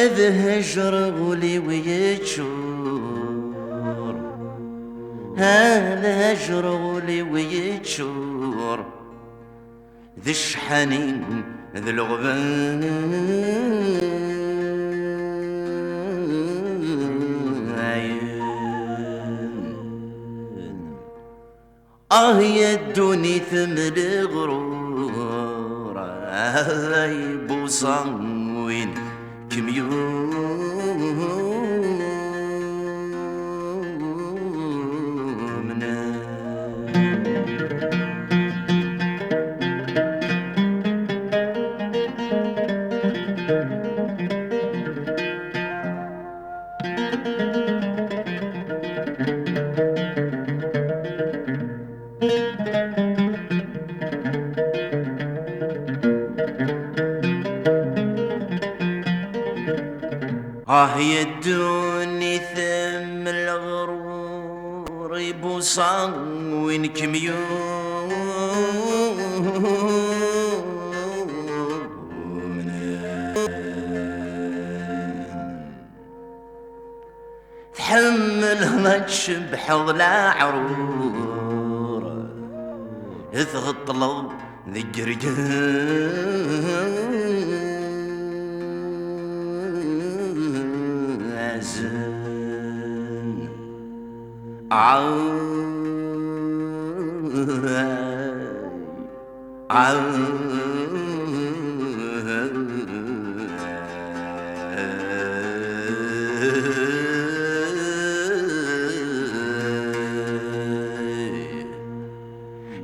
هذا هجر غولي ويتشور، هذا هجر غولي ويتشور، ذي الشحنين ذي الغبان. يا الدوني ثمل غرور، يبوصان وين كميومنا. يدوني ثم الغرور، يبوصان وين كميومنا. تحمل ما تشبح ضلع عرور، تغطلب ذي الجرجان.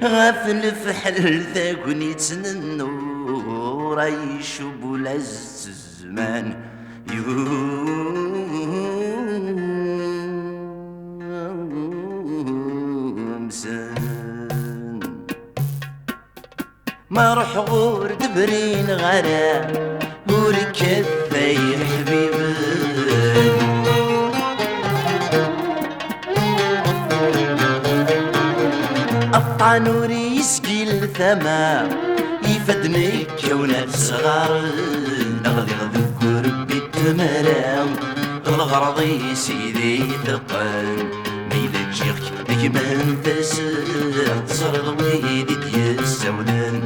غافل فحل ثاقني تننو، رايش بولا الزمان ما روح غور دبرين غرام، غور كفاي حبيب قطع نوري يسقي الثما، يفدني كونات صغار. اغلي غذكر بالتمرام، الغرضي سيدي ثقل ميلا تجيك كيما تسال تصرد ويدي ديال السودان.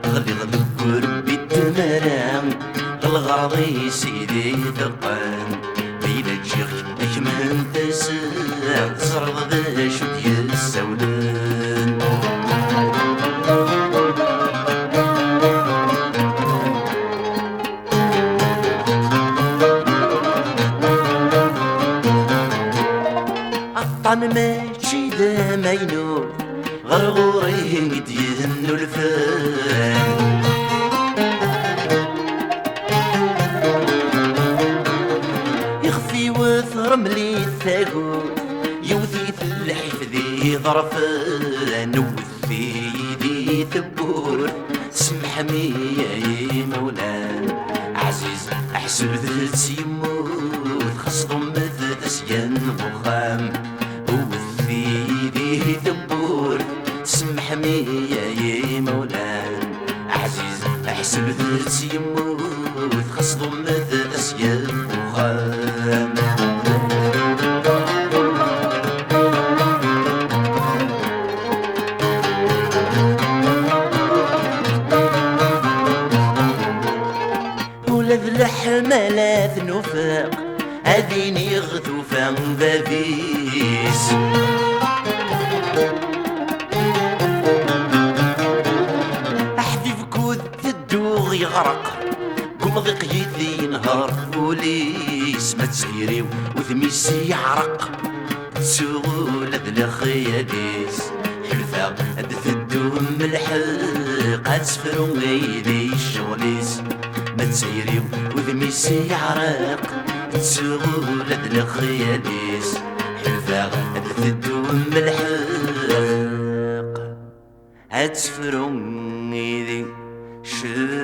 غلي غذكر بالتمرام، الغرضي سيدي ثقل ميلا تجيك كيما تسال تصرد ذا شو ديال السودان. الطن ماشي دا مينور، غرغورين يدينو الفان. يخفي وثر ملي الثاقوت، يوثي الحيف ذي ظرفان. وثي ذي ثبور سمح ميا مولان، عزيز احسب ذات يموت خصهم مثل سيان بخام. وثي ذي ثبور سمح ميا مولان، عزيز احسب ذات يموت خصهم مثل سيان بخام. الحملات نفاق هذيني غثوفا بابيس. احذف كود الدوغ يغرق، قم ضيق يدي نهار بوليس. ما تسيري وثميسي يعرق، تسولة الخياديس. حلفا ادث الدوم الحق، هتسفرو غيدي الشغليس. ما تسيري وذميسي يعرق، تسولة الخياديس. حلفا ادث الدوم الحق، هتسفرو غيدي الشغليس.